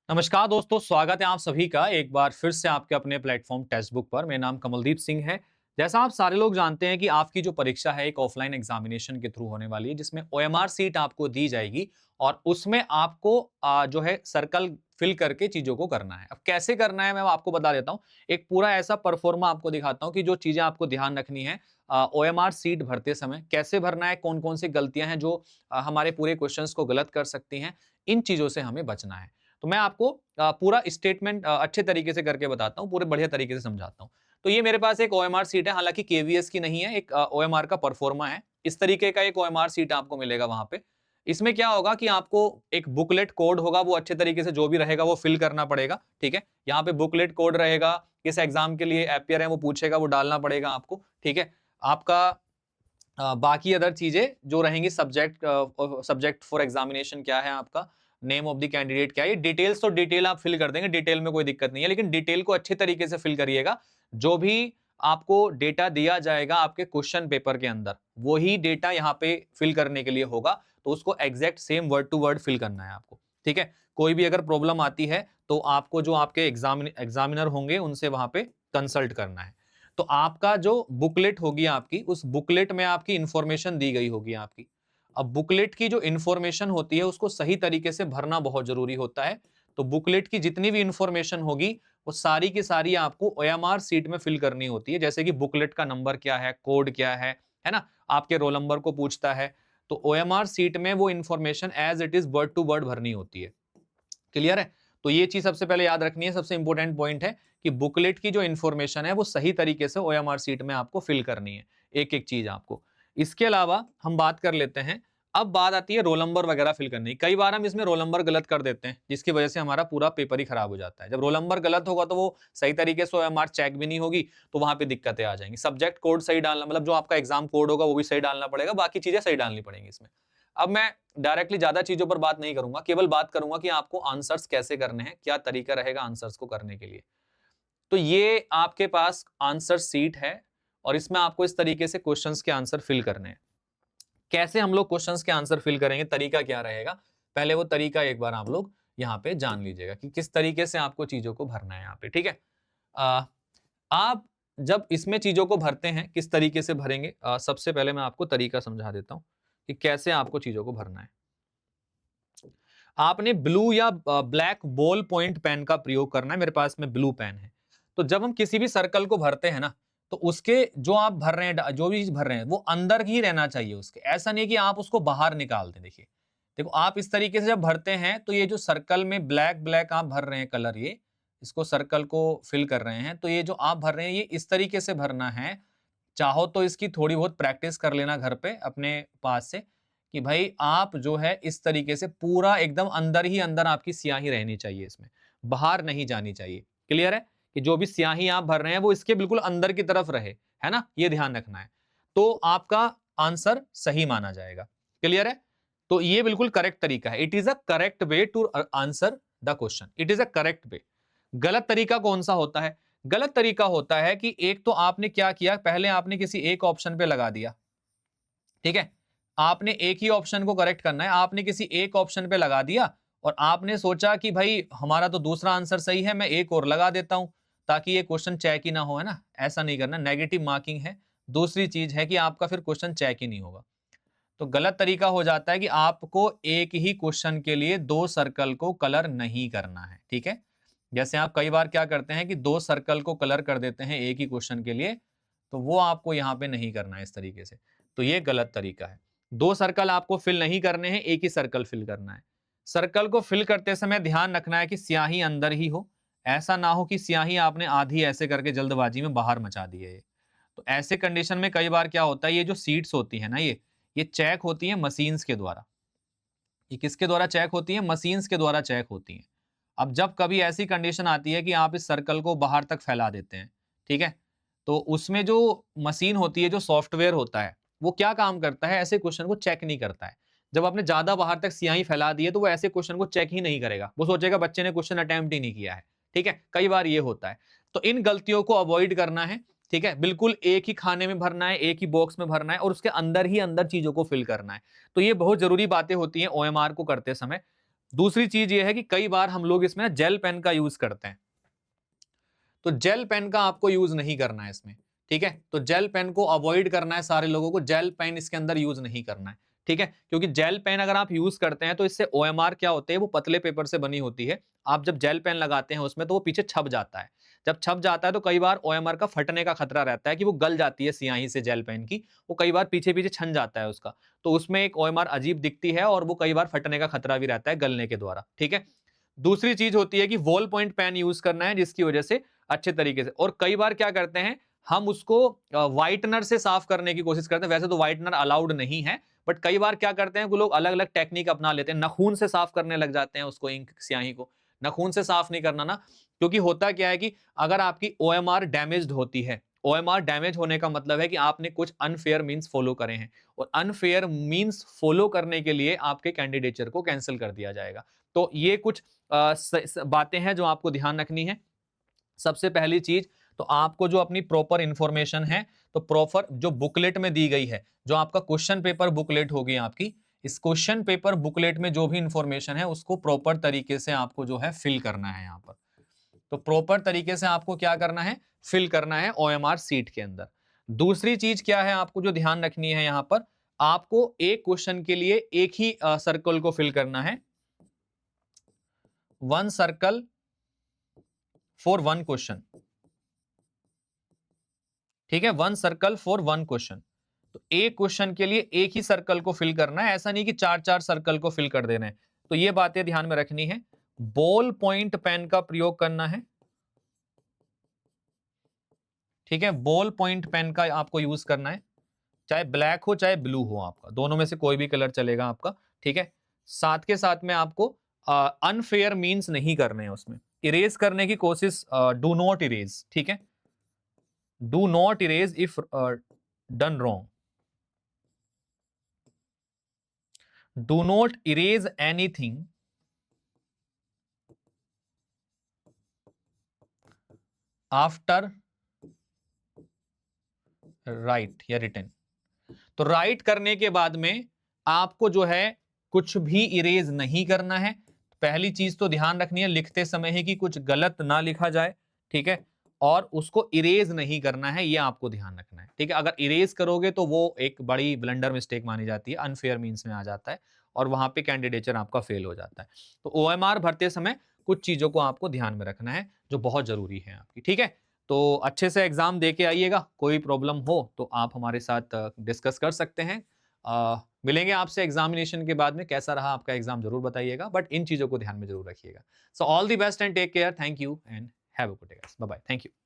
नमस्कार दोस्तों, स्वागत है आप सभी का एक बार फिर से आपके अपने प्लेटफॉर्म टेक्स्ट बुक पर। मेरा नाम कमलदीप सिंह है। जैसा आप सारे लोग जानते हैं कि आपकी जो परीक्षा है एक ऑफलाइन एग्जामिनेशन के थ्रू होने वाली है, जिसमें ओएमआर सीट आपको दी जाएगी और उसमें आपको जो है सर्कल फिल करके चीजों को करना है। अब कैसे करना है मैं आपको बता देता हूँ। एक पूरा ऐसा परफॉर्मा आपको दिखाता हूँ कि जो चीजें आपको ध्यान रखनी है ओएमआर सीट भरते समय कैसे भरना है, कौन कौन सी गलतियां हैं जो हमारे पूरे क्वेश्चंस को गलत कर सकती हैं। इन चीजों से हमें बचना है। तो मैं आपको पूरा स्टेटमेंट अच्छे तरीके से करके बताता हूँ, पूरे बढ़िया तरीके से समझाता हूँ। तो ये मेरे पास एक ओएमआर सीट है, हालांकि केवीएस की नहीं है, एक ओएमआर का परफॉर्मा है। इस तरीके का एक ओएमआर सीट आपको मिलेगा वहां पे। इसमें क्या होगा कि आपको एक बुकलेट कोड होगा, वो अच्छे तरीके से जो भी रहेगा वो फिल करना पड़ेगा। ठीक है, यहाँ पे बुकलेट कोड रहेगा, किस एग्जाम के लिए अपियर है वो पूछेगा, वो डालना पड़ेगा आपको। ठीक है, आपका बाकी अदर चीजें जो रहेंगी, सब्जेक्ट फॉर एग्जामिनेशन क्या है आपका, नेम ऑफ द कैंडिडेट क्या है, ये डिटेल्स तो डिटेल आप फिल कर देंगे, डिटेल में कोई दिक्कत नहीं है, लेकिन डिटेल को अच्छे तरीके से फिल करिएगा। जो भी आपको डेटा दिया जाएगा आपके क्वेश्चन पेपर के अंदर, वही डेटा यहाँ पे फिल करने के लिए होगा। तो उसको exact same word to word fill करना है आपको। ठीक है, कोई भी अगर प्रॉब्लम आती है तो आपको जो आपके एग्जामिनर होंगे उनसे वहां पे कंसल्ट करना है। तो आपका जो बुकलेट होगी आपकी, उस बुकलेट में आपकी इंफॉर्मेशन दी गई होगी आपकी। अब बुकलेट की जो इंफॉर्मेशन होती है उसको सही तरीके से भरना बहुत जरूरी होता है। तो बुकलेट की जितनी भी इंफॉर्मेशन होगी वो सारी की सारी आपको ओएमआर सीट में फिल करनी होती है। जैसे कि बुकलेट का नंबर क्या है, कोड क्या है ना, आपके रोल नंबर को पूछता है। तो ओएमआर सीट में वो information as it is word to word भरनी होती है। क्लियर है? तो ये चीज सबसे पहले याद रखनी है, सबसे इंपॉर्टेंट पॉइंट है कि बुकलेट की जो इंफॉर्मेशन है वो सही तरीके से ओएमआर सीट में आपको फिल करनी है, एक एक चीज आपको। इसके अलावा हम बात कर लेते हैं, अब बात आती है रोल नंबर वगैरह फिल करने की। कई बार हम इसमें रोल नंबर गलत कर देते हैं, जिसकी वजह से हमारा पूरा पेपर ही खराब हो जाता है। जब रोल नंबर गलत होगा तो वो सही तरीके से ओएमआर चेक भी नहीं होगी, तो वहां पे दिक्कतें आ जाएंगी। सब्जेक्ट कोड सही डालना, मतलब जो आपका एग्जाम कोड होगा वो भी सही डालना पड़ेगा, बाकी चीजें सही डालनी पड़ेंगी इसमें। अब मैं डायरेक्टली ज्यादा चीजों पर बात नहीं करूंगा, केवल बात करूंगा कि आपको आंसर्स कैसे करने हैं, क्या तरीका रहेगा आंसर्स को करने के लिए। तो ये आपके पास आंसर सीट है और इसमें आपको इस तरीके से क्वेश्चंस के आंसर फिल करने हैं। कैसे हम लोग क्वेश्चंस के आंसर फिल करेंगे, तरीका क्या रहेगा, पहले वो तरीका एक बार आप लोग यहाँ पे जान लीजिएगा कि किस तरीके से आपको चीजों को भरना है यहाँ पे। ठीक है, आ, आप जब इसमें चीजों को भरते हैं किस तरीके से भरेंगे, सबसे पहले मैं आपको तरीका समझा देता हूं कि कैसे आपको चीजों को भरना है। आपने ब्लू या ब्लैक बॉल पॉइंट पेन का प्रयोग करना है। मेरे पास में ब्लू पेन है। तो जब हम किसी भी सर्कल को भरते हैं ना, तो उसके जो आप भर रहे हैं, जो भी चीज भर रहे हैं वो अंदर ही रहना चाहिए उसके, ऐसा नहीं कि आप उसको बाहर निकाल दें। देखिए, देखो आप इस तरीके से जब भरते हैं तो ये जो सर्कल में ब्लैक ब्लैक आप भर रहे हैं कलर, ये इसको सर्कल को फिल कर रहे हैं, तो ये जो आप भर रहे हैं ये इस तरीके से भरना है। चाहो तो इसकी थोड़ी बहुत प्रैक्टिस कर लेना घर पे अपने पास से, कि भाई आप जो है इस तरीके से पूरा एकदम अंदर ही अंदर आपकी स्याही रहनी चाहिए, इसमें बाहर नहीं जानी चाहिए। क्लियर है? कि जो भी स्याही आप भर रहे हैं वो इसके बिल्कुल अंदर की तरफ रहे, है ना, ये ध्यान रखना है। तो आपका आंसर सही माना जाएगा। क्लियर है? तो ये बिल्कुल करेक्ट तरीका है। It is a correct way to answer the question, it is a correct way. गलत तरीका कौन सा होता है? गलत तरीका होता है कि एक तो आपने क्या किया, पहले आपने किसी एक ऑप्शन पे लगा दिया। ठीक है, आपने एक ही ऑप्शन को करेक्ट करना है, आपने किसी एक ऑप्शन पे लगा दिया और आपने सोचा कि भाई हमारा तो दूसरा आंसर सही है, मैं एक और लगा देता हूं ताकि ये क्वेश्चन चेक ही ना हो, है ना। ऐसा नहीं करना, नेगेटिव मार्किंग है। दूसरी चीज है कि आपका फिर क्वेश्चन चेक ही नहीं होगा। तो गलत तरीका हो जाता है कि आपको एक ही क्वेश्चन के लिए दो सर्कल को कलर नहीं करना है। ठीक है, जैसे आप कई बार क्या करते हैं कि दो सर्कल को कलर कर देते हैं एक ही क्वेश्चन के लिए, तो वो आपको यहाँ पे नहीं करना है इस तरीके से। तो ये गलत तरीका है। दो सर्कल आपको फिल नहीं करने हैं, एक ही सर्कल फिल करना है। सर्कल को फिल करते समय ध्यान रखना है कि स्याही अंदर ही हो, ऐसा ना हो कि स्याही आपने आधी ऐसे करके जल्दबाजी में बाहर मचा दी है ये। तो ऐसे कंडीशन में कई बार क्या होता है, ये जो सीट्स होती है ना, ये चेक होती है मशीन्स के द्वारा। ये किसके द्वारा चेक होती है? मशीन्स के द्वारा चेक होती हैं। अब जब कभी ऐसी कंडीशन आती है कि आप इस सर्कल को बाहर तक फैला देते हैं, ठीक है, तो उसमें जो मशीन होती है, जो सॉफ्टवेयर होता है, वो क्या काम करता है, ऐसे क्वेश्चन को चेक नहीं करता है। जब आपने ज्यादा बाहर तक स्याही फैला दी है तो वो ऐसे क्वेश्चन को चेक ही नहीं करेगा, वो सोचेगा बच्चे ने क्वेश्चन अटेम्प्ट ही नहीं किया है। ठीक है, कई बार ये होता है। तो इन गलतियों को अवॉइड करना है। ठीक है, बिल्कुल एक ही खाने में भरना है, एक ही बॉक्स में भरना है और उसके अंदर ही अंदर चीजों को फिल करना है। तो ये बहुत जरूरी बातें होती हैं ओएमआर को करते समय। दूसरी चीज ये है कि कई बार हम लोग इसमें जेल पेन का यूज करते हैं, तो जेल पेन का आपको यूज नहीं करना है इसमें, ठीक है। तो जेल पेन को अवॉइड करना है सारे लोगों को, जेल पेन इसके अंदर यूज नहीं करना है, ठीक है। क्योंकि जेल पेन अगर आप यूज करते हैं तो इससे ओएमआर क्या होते हैं, वो पतले पेपर से बनी होती है। आप जब जेल पेन लगाते हैं उसमें तो वो पीछे छप जाता है। जब छप जाता है तो कई बार ओएमआर का फटने का खतरा रहता है कि वो गल जाती है स्याही से जेल पेन की, वो कई बार पीछे पीछे छन जाता है उसका, तो उसमें एक ओएमआर अजीब दिखती है और वो कई बार फटने का खतरा भी रहता है गलने के द्वारा, ठीक है। दूसरी चीज होती है कि वॉल पॉइंट पेन यूज करना है, जिसकी वजह से अच्छे तरीके से, और कई बार क्या करते हैं हम उसको व्हाइटनर से साफ करने की कोशिश करते हैं। वैसे तो व्हाइटनर अलाउड नहीं है, बट कई बार क्या करते हैं वो लोग अलग अलग टेक्निक अपना लेते हैं, नाखून से साफ करने लग जाते हैं उसको, इंक स्याही को। नाखून से साफ नहीं करना ना, क्योंकि होता क्या है कि अगर आपकी ओएमआर डैमेज्ड होती है, ओएमआर डैमेज होने का मतलब है कि आपने कुछ अनफेयर मींस फॉलो करे हैं, और अनफेयर मींस फॉलो करने के लिए आपके कैंडिडेचर को कैंसिल कर दिया जाएगा। तो ये कुछ बातें हैं जो आपको ध्यान रखनी है। सबसे पहली चीज तो आपको जो अपनी प्रॉपर इंफॉर्मेशन है, तो प्रॉपर जो बुकलेट में दी गई है, जो आपका क्वेश्चन पेपर बुकलेट होगी आपकी, इस क्वेश्चन पेपर बुकलेट में जो भी इंफॉर्मेशन है उसको प्रॉपर तरीके से आपको जो है फिल करना है यहाँ पर। तो प्रॉपर तरीके से आपको क्या करना है, फिल करना है ओएमआर सीट के अंदर। दूसरी चीज क्या है आपको जो ध्यान रखनी है, यहाँ पर आपको एक क्वेश्चन के लिए एक ही सर्कल को फिल करना है, one circle for one question, ठीक है, one circle for one question. तो एक क्वेश्चन के लिए एक ही सर्कल को फिल करना है, ऐसा नहीं कि चार चार सर्कल को फिल कर देना है। तो ये बातें ध्यान में रखनी है। बॉल पॉइंट पेन का प्रयोग करना है, ठीक है, बॉल पॉइंट पेन का आपको यूज करना है, चाहे ब्लैक हो चाहे ब्लू हो, आपका दोनों में से कोई भी कलर चलेगा आपका, ठीक है। साथ के साथ में आपको अनफेयर मींस नहीं करने हैं उसमें, इरेज करने की कोशिश, डू नॉट इरेज, ठीक है, do not erase if done wrong, do not erase anything after right या रिटन। तो राइट करने के बाद में आपको जो है कुछ भी इरेज नहीं करना है। पहली चीज तो ध्यान रखनी है लिखते समय ही कि कुछ गलत ना लिखा जाए, ठीक है, और उसको इरेज नहीं करना है, ये आपको ध्यान रखना है, ठीक है। अगर इरेज करोगे तो वो एक बड़ी ब्लंडर मिस्टेक मानी जाती है, अनफेयर मींस में आ जाता है, और वहां पे कैंडिडेचर आपका फेल हो जाता है। तो ओएमआर भरते समय कुछ चीजों को आपको ध्यान में रखना है जो बहुत जरूरी है आपकी, ठीक है। तो अच्छे से एग्जाम दे के आइएगा, कोई प्रॉब्लम हो तो आप हमारे साथ डिस्कस कर सकते हैं। मिलेंगे आपसे एग्जामिनेशन के बाद में, कैसा रहा आपका एग्जाम जरूर बताइएगा, बट इन चीजों को ध्यान में जरूर रखिएगा। So all the best and take care, thank you and have a good day, bye bye, thank you.